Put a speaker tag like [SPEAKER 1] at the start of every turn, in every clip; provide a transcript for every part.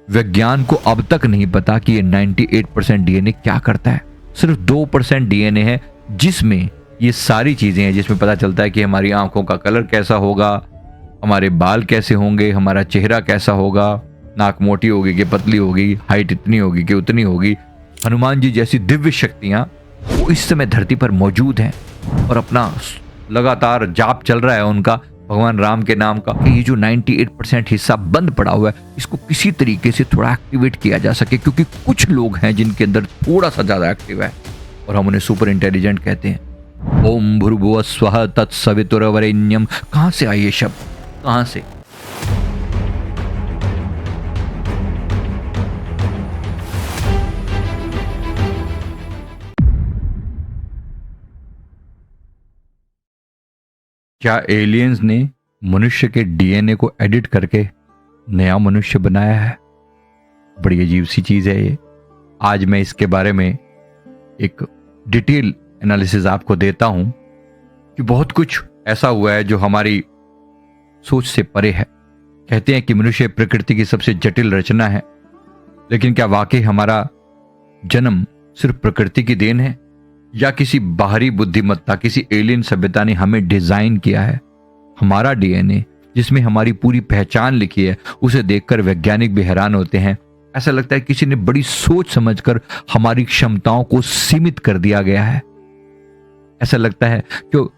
[SPEAKER 1] विज्ञान को अब तक नहीं पता कि ये 98% डीएनए क्या करता है। सिर्फ 2% डीएनए है जिसमें ये सारी चीजें हैं, जिसमें पता चलता है कि हमारी आंखों का कलर कैसा होगा, हमारे बाल कैसे होंगे, हमारा चेहरा कैसा होगा, नाक मोटी होगी कि पतली होगी, हाइट इतनी होगी कि उतनी होगी। हनुमान जी जैसी दिव्य शक्तियां वो इस समय धरती पर मौजूद हैं और अपना लगातार जाप चल रहा है उनका भगवान राम के नाम का, कि ये जो 98% हिस्सा बंद पड़ा हुआ है इसको किसी तरीके से थोड़ा एक्टिवेट किया जा सके, क्योंकि कुछ लोग हैं जिनके अंदर थोड़ा सा ज्यादा एक्टिव है और हम उन्हें सुपर इंटेलिजेंट कहते हैं। ओम भूर्भुवः स्वः तत्सवितुर्वरेण्यम। कहां से आई ये शब्द, कहां से? क्या एलियंस ने मनुष्य के डीएनए को एडिट करके नया मनुष्य बनाया है? बड़ी अजीब सी चीज है ये। आज मैं इसके बारे में एक डिटेल एनालिसिस आपको देता हूं कि बहुत कुछ ऐसा हुआ है जो हमारी सोच से परे है। कहते हैं कि मनुष्य प्रकृति की सबसे जटिल रचना है, लेकिन क्या वाकई हमारा जन्म सिर्फ प्रकृति की देन है या किसी बाहरी बुद्धिमत्ता, किसी एलियन सभ्यता ने हमें डिजाइन किया है? हमारा डीएनए जिसमें हमारी पूरी पहचान लिखी है, उसे देखकर वैज्ञानिक भी हैरान होते हैं। ऐसा लगता है किसी ने बड़ी सोच समझकर हमारी क्षमताओं को सीमित कर दिया गया है। ऐसा लगता है कि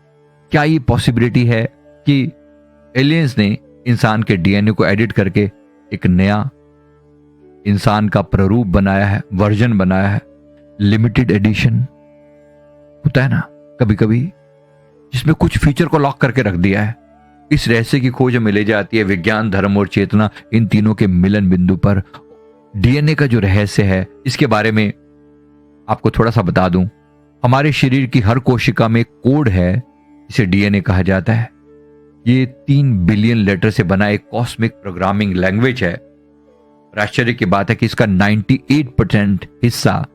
[SPEAKER 1] क्या ये पॉसिबिलिटी है कि एलियंस ने इंसान के डीएनए को एडिट करके एक नया इंसान का प्रारूप बनाया है, वर्जन बनाया है, लिमिटेड एडिशन होता है ना कभी कभी, जिसमें कुछ फीचर को लॉक करके रख दिया है। इस रहस्य की खोज में ले जाती है विज्ञान, धर्म और चेतना, इन तीनों के मिलन बिंदु पर। डीएनए का जो रहस्य है इसके बारे में आपको थोड़ा सा बता दूं। हमारे शरीर की हर कोशिका में एक कोड है, इसे डीएनए कहा जाता है। ये 3 बिलियन लेटर से बना एक कॉस्मिक प्रोग्रामिंग लैंग्वेज है। आश्चर्य की बात है कि इसका 98% हिस्सा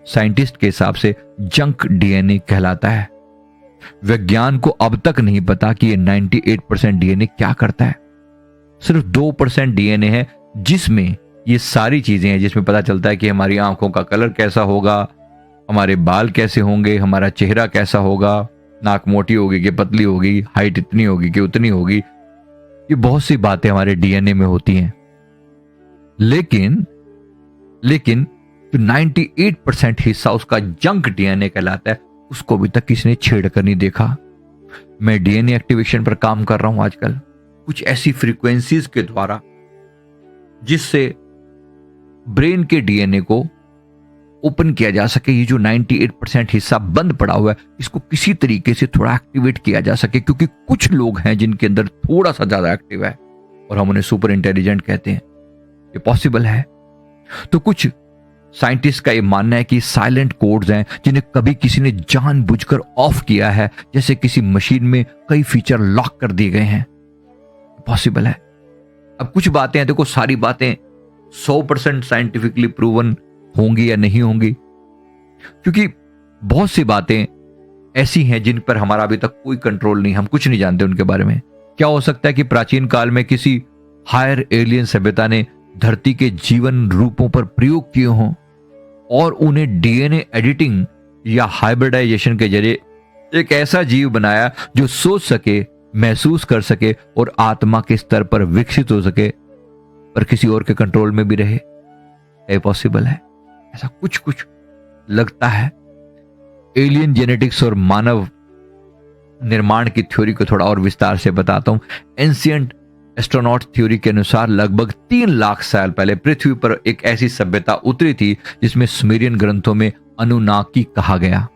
[SPEAKER 1] साइंटिस्ट के हिसाब से जंक डीएनए कहलाता है। विज्ञान को अब तक नहीं पता कि ये 98% डीएनए क्या करता है। सिर्फ 2% डीएनए है जिसमें ये सारी चीजें हैं, जिसमें पता चलता है कि हमारी आंखों का कलर कैसा होगा, हमारे बाल कैसे होंगे, हमारा चेहरा कैसा होगा, नाक मोटी होगी कि पतली होगी, हाइट इतनी होगी कि उतनी होगी। ये बहुत सी बातें हमारे डीएनए में होती हैं। लेकिन जो 98% हिस्सा उसका जंक डीएनए कहलाता है, उसको अभी तक किसी ने छेड़ कर नहीं देखा। मैं डीएनए एक्टिवेशन पर काम कर रहा हूं आजकल, कुछ ऐसी फ्रीक्वेंसीज के द्वारा जिससे ब्रेन के डीएनए को ओपन किया जा सके। ये जो 98% हिस्सा बंद पड़ा हुआ है इसको किसी तरीके से थोड़ा एक्टिवेट किया जा सके, क्योंकि कुछ लोग हैं जिनके अंदर थोड़ा सा ज्यादा एक्टिव है और हम उन्हें सुपर इंटेलिजेंट कहते हैं। ये पॉसिबल है। तो कुछ साइंटिस्ट का ये मानना है कि साइलेंट कोड्स हैं जिन्हें कभी किसी ने जानबूझकर ऑफ किया है, जैसे किसी मशीन में कई फीचर लॉक कर दिए गए हैं। पॉसिबल है। अब कुछ बातें हैं, देखो सारी बातें 100% साइंटिफिकली प्रूवन होंगी या नहीं होंगी, क्योंकि बहुत सी बातें ऐसी हैं जिन पर हमारा अभी तक कोई कंट्रोल नहीं, हम कुछ नहीं जानते उनके बारे में। क्या हो सकता है कि प्राचीन काल में किसी हायर एलियन सभ्यता ने धरती के जीवन रूपों पर प्रयोग किए हों और उन्हें डीएनए एडिटिंग या हाइब्रिडाइजेशन के जरिए एक ऐसा जीव बनाया जो सोच सके, महसूस कर सके और आत्मा के स्तर पर विकसित हो सके, पर किसी और के कंट्रोल में भी रहे। ये पॉसिबल है। ऐसा कुछ कुछ लगता है। एलियन जेनेटिक्स और मानव निर्माण की थ्योरी को थोड़ा और विस्तार से बताता हूं। एंशिएंट एस्ट्रोनॉट थ्योरी के अनुसार लगभग 3 लाख साल पहले पृथ्वी पर एक ऐसी सभ्यता उतरी थी जिसमें सुमेरियन ग्रंथों में अनुनाकी कहा गया।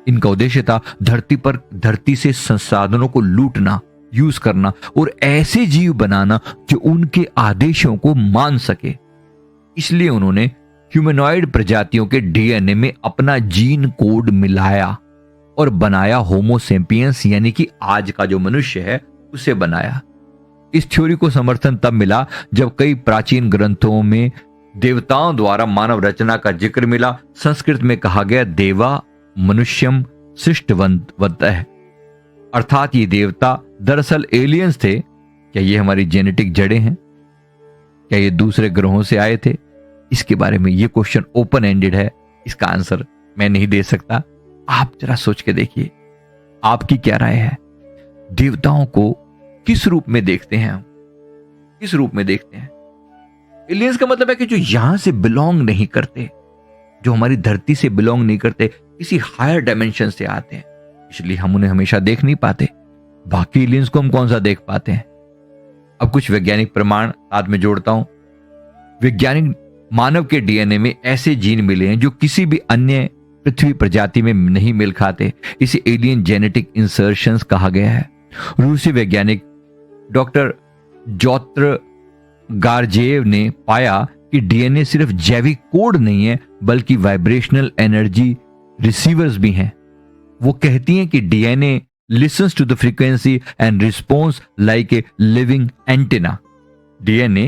[SPEAKER 1] इनका उद्देश्य था धरती से संसाधनों को लूटना, यूज करना और ऐसे जीव बनाना जो उनके आदेशों को मान सके। इसलिए उन्होंने ह्यूमनॉइड प्रजातियों के डीएनए में अपना जीन कोड मिलाया और बनाया होमो सेपियंस, यानी कि आज का जो मनुष्य है उसे बनाया। इस थ्योरी को समर्थन तब मिला जब कई प्राचीन ग्रंथों में देवताओं द्वारा मानव रचना का जिक्र मिला। संस्कृत में कहा गया देवा मनुष्यम सृष्टवन्तः, अर्थात ये देवता दरअसल एलियंस थे। क्या ये हमारी जेनेटिक जड़ें हैं? क्या ये दूसरे ग्रहों से आए थे? इसके बारे में ये क्वेश्चन ओपन एंडेड है, इसका आंसर मैं नहीं दे सकता। आप जरा सोच के देखिए, आपकी क्या राय है? देवताओं को किस रूप में देखते हैं हम? किस रूप में देखते हैं? एलियंस का मतलब है कि जो यहां से बिलोंग नहीं करते, जो हमारी धरती से बिलोंग नहीं करते, किसी हायर डायमेंशन से आते हैं, इसलिए हम उन्हें हमेशा देख नहीं पाते। बाकी एलियंस को हम कौन सा देख पाते हैं? अब कुछ वैज्ञानिक प्रमाण साथ में जोड़ता हूं। वैज्ञानिक मानव के डीएनए में ऐसे जीन मिले हैं जो किसी भी अन्य पृथ्वी प्रजाति में नहीं मिल खाते। इसे एलियन जेनेटिक इंसर्शंस कहा गया है। रूसी वैज्ञानिक डॉक्टर जोत्र गारजेव ने पाया कि डीएनए सिर्फ जैविक कोड नहीं है, बल्कि वाइब्रेशनल एनर्जी रिसीवर्स भी हैं। वो कहती हैं कि DNA listens to the frequency and responds like a living antenna. DNA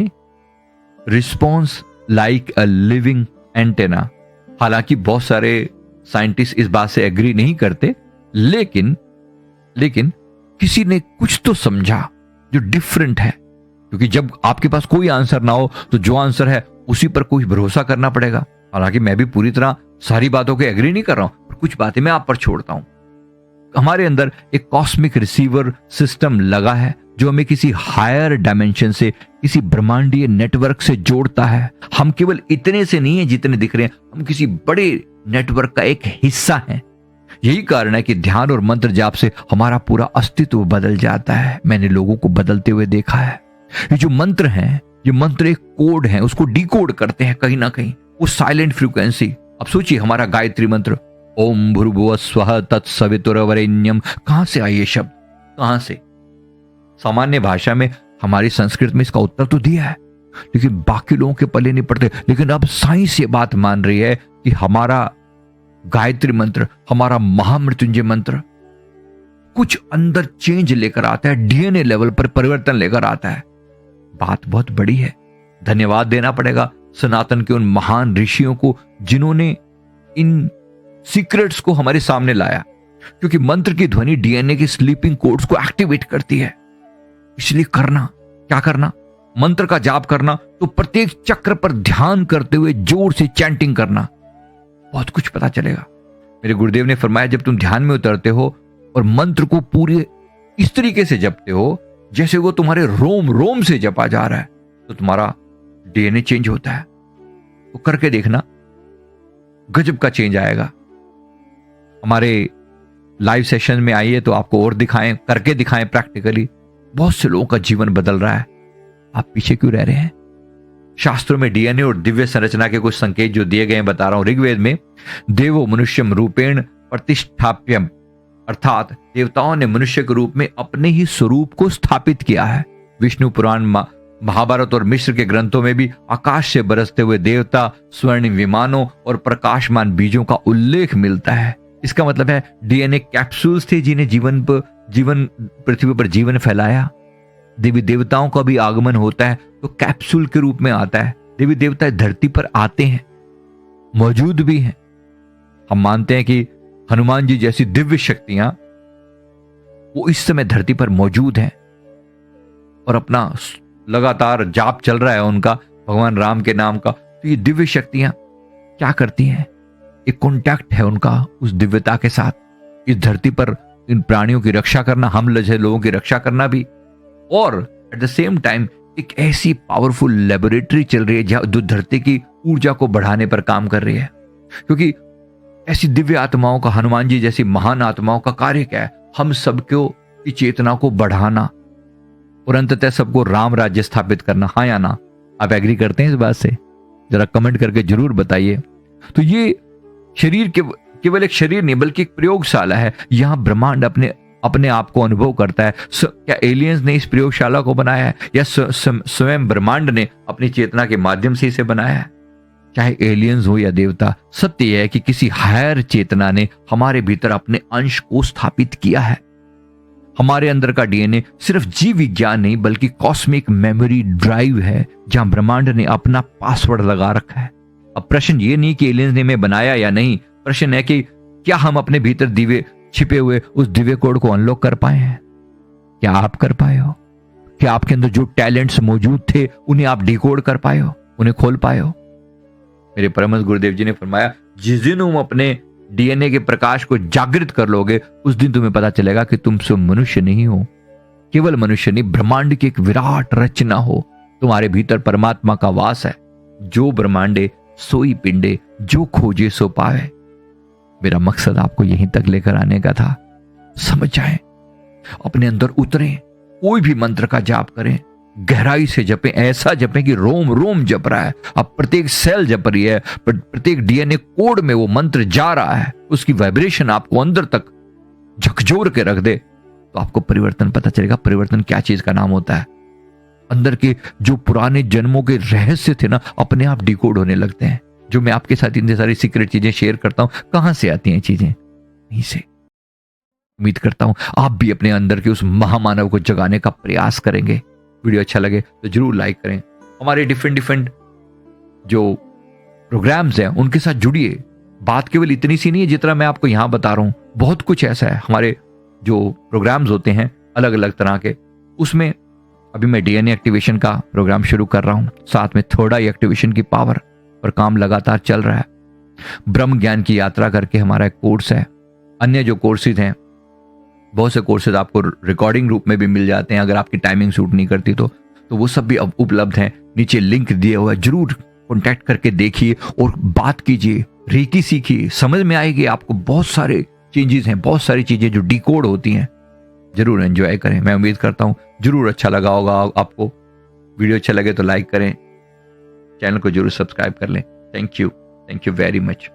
[SPEAKER 1] responds like a living antenna. हालांकि बहुत सारे साइंटिस्ट इस बात से एग्री नहीं करते, लेकिन किसी ने कुछ तो समझा जो डिफरेंट है, क्योंकि जब आपके पास कोई आंसर ना हो तो जो आंसर है उसी पर कोई भरोसा करना पड़ेगा। हालांकि मैं भी पूरी तरह सारी बातों के एग्री नहीं कर रहा हूं, पर कुछ बातें मैं आप पर छोड़ता हूं। हमारे अंदर एक कॉस्मिक रिसीवर सिस्टम लगा है जो हमें किसी हायर डायमेंशन से, किसी ब्रह्मांडीय नेटवर्क से जोड़ता है। हम केवल इतने से नहीं है जितने दिख रहे हैं, हम किसी बड़े नेटवर्क का एक हिस्सा हैं। यही कारण है कि ध्यान और मंत्र जाप से हमारा पूरा अस्तित्व बदल जाता है। मैंने लोगों को बदलते हुए देखा है। ये जो मंत्र हैं, ये मंत्र एक कोड है, उसको डिकोड करते हैं कहीं ना कहीं, वो साइलेंट फ्रीक्वेंसी। अब सोचिए, हमारा गायत्री मंत्र ओम भूर्भुवः स्वः तत्सवितुर्वरेण्यम, कहां से आई ये शब्द? कहां से? सामान्य भाषा में, हमारी संस्कृत में इसका उत्तर तो दिया है, लेकिन बाकी लोगों के पल्ले नहीं पड़ते। लेकिन अब साइंस ये बात मान रही है कि हमारा गायत्री मंत्र, हमारा महामृत्युंजय मंत्र कुछ अंदर चेंज लेकर आता है, डीएनए लेवल पर परिवर्तन लेकर आता है। बात बहुत बड़ी है। धन्यवाद देना पड़ेगा सनातन के उन महान ऋषियों को जिन्होंने इन सीक्रेट्स को हमारे सामने लाया, क्योंकि मंत्र की ध्वनि डीएनए के स्लीपिंग कोड्स को एक्टिवेट करती है। इसलिए क्या करना? मंत्र का जाप करना, तो प्रत्येक चक्र पर ध्यान करते हुए जोर से चैंटिंग करना, बहुत कुछ पता चलेगा। मेरे गुरुदेव ने फरमाया, जब तुम ध्यान में उतरते हो और मंत्र को पूरे इस तरीके से जपते हो जैसे वो तुम्हारे रोम रोम से जपा जा रहा है, तो तुम्हारा डीएनए चेंज होता है। तो करके देखना, गजब का चेंज आएगा। हमारे लाइव सेशन में आइए तो आपको और दिखाएं, करके दिखाएं प्रैक्टिकली। बहुत से लोगों का जीवन बदल रहा है। आप पीछे क्यों रह रहे हैं? शास्त्रों में डीएनए और दिव्य संरचना के कुछ संकेत जो दिए गए हैं बता रहा हूं। ऋग्वेद में देवो मनुष्यम रूपेण प्रतिष्ठाप्यम, अर्थात देवताओं ने मनुष्य के रूप में अपने ही स्वरूप को स्थापित किया है। विष्णु पुराण, महाभारत और मिश्र के ग्रंथों में भी आकाश से बरसते हुए देवता, स्वर्णिम विमानों और प्रकाशमान बीजों का उल्लेख मिलता है। इसका मतलब है डीएनए कैप्सूल्स थे जिन्हें जीवन पृथ्वी पर जीवन फैलाया। देवी देवताओं का भी आगमन होता है तो कैप्सूल के रूप में आता है। देवी देवता धरती पर आते हैं, मौजूद भी हैं। हम मानते हैं कि हनुमान जी जैसी दिव्य शक्तियां वो इस समय धरती पर मौजूद हैं और अपना लगातार जाप चल रहा है उनका, भगवान राम के नाम का। तो ये दिव्य शक्तियां क्या करती हैं? एक कॉन्टैक्ट है उनका उस दिव्यता के साथ, इस धरती पर इन प्राणियों की रक्षा करना, हम लजे लोगों की रक्षा करना भी, और एट द सेम टाइम एक ऐसी पावरफुल लेबोरेटरी चल रही है जो धरती की ऊर्जा को बढ़ाने पर काम कर रही है। क्योंकि ऐसी दिव्य आत्माओं का, हनुमान जी जैसी महान आत्माओं का कार्य क्या है? हम सबको की चेतना को बढ़ाना और अंततः सबको राम राज्य स्थापित करना। हाँ या ना? आप एग्री करते हैं इस बात से? जरा कमेंट करके जरूर बताइए। तो ये शरीर केवल एक शरीर नहीं बल्कि एक प्रयोगशाला है। यहां ब्रह्मांड अपने आप को अनुभव करता है। क्या एलियंस ने इस प्रयोगशाला को बनाया है या स्वयं ब्रह्मांड ने अपनी चेतना के माध्यम से इसे बनाया है? चाहे एलियंस हो या देवता, सत्य यह है कि किसी हायर चेतना ने हमारे भीतर अपने अंश को स्थापित किया है। हमारे अंदर का डीएनए सिर्फ जीव विज्ञान नहीं बल्कि कॉस्मिक मेमोरी ड्राइव है जहां ब्रह्मांड ने अपना पासवर्ड लगा रखा है। अब प्रश्न ये नहीं कि एलियंस ने हमें बनाया या नहीं, प्रश्न है कि क्या हम अपने भीतर दिव्य छिपे हुए उस दिव्य कोड को अनलॉक कर पाए हैं? क्या आप कर पाए हो? कि आपके अंदर जो टैलेंट्स मौजूद थे उन्हें आप डिकोड कर पाए हो, उन्हें खोल पाए हो। मेरे परम गुरुदेव जी ने फरमाया, जिस दिन तुम अपने डीएनए के प्रकाश को जागृत कर लोगे, उस दिन तुम्हें पता चलेगा कि तुम सिर्फ मनुष्य नहीं हो, केवल मनुष्य नहीं, ब्रह्मांड की एक विराट रचना हो। तुम्हारे भीतर परमात्मा का वास है। जो ब्रह्मांडे सोई पिंडे, जो खोजे सो पाए। मेरा मकसद आपको यहीं तक लेकर आने का था। समझ जाएं, अपने अंदर उतरें, कोई भी मंत्र का जाप करें, गहराई से जपें, ऐसा जपें कि रोम रोम जप रहा है, अब प्रत्येक सेल जप रही है, प्रत्येक डीएनए कोड में वो मंत्र जा रहा है, उसकी वाइब्रेशन आपको अंदर तक झकझोर के रख दे, तो आपको परिवर्तन पता चलेगा। परिवर्तन क्या चीज का नाम होता है। अंदर के जो पुराने जन्मों के रहस्य थे ना, अपने आप डिकोड होने लगते हैं। जो मैं आपके साथ इतनी सारी सीक्रेट चीजें शेयर करता हूं, कहां से आती हैं चीजें? यहीं से। उम्मीद करता हूं आप भी अपने अंदर के उस महामानव को जगाने का प्रयास करेंगे। वीडियो अच्छा लगे तो जरूर लाइक करें। हमारे डिफरेंट जो प्रोग्राम्स हैं उनके साथ जुड़िए। बात केवल इतनी सी नहीं है जितना मैं आपको यहां बता रहा हूं, बहुत कुछ ऐसा है। हमारे जो प्रोग्राम्स होते हैं अलग अलग तरह के, उसमें अभी मैं डीएनए एक्टिवेशन का प्रोग्राम शुरू कर रहा हूं, साथ में थर्ड आई एक्टिवेशन की पावर पर काम लगातार चल रहा है। ब्रह्म ज्ञान की यात्रा करके हमारा एक कोर्स है। अन्य जो कोर्सेज हैं, बहुत से कोर्सेज आपको रिकॉर्डिंग रूप में भी मिल जाते हैं, अगर आपकी टाइमिंग सूट नहीं करती तो वो सब भी अब उपलब्ध हैं। नीचे लिंक दिया हुआ है, जरूर कॉन्टैक्ट करके देखिए और बात कीजिए, रेकी सीखिए, समझ में आएगी आपको। बहुत सारे चेंजेस हैं, बहुत सारी चीजें जो डिकोड होती हैं। जरूर एंजॉय करें। मैं उम्मीद करता हूं जरूर अच्छा लगा होगा आपको। वीडियो अच्छा लगे तो लाइक करें, चैनल को जरूर सब्सक्राइब कर लें। Thank you very much.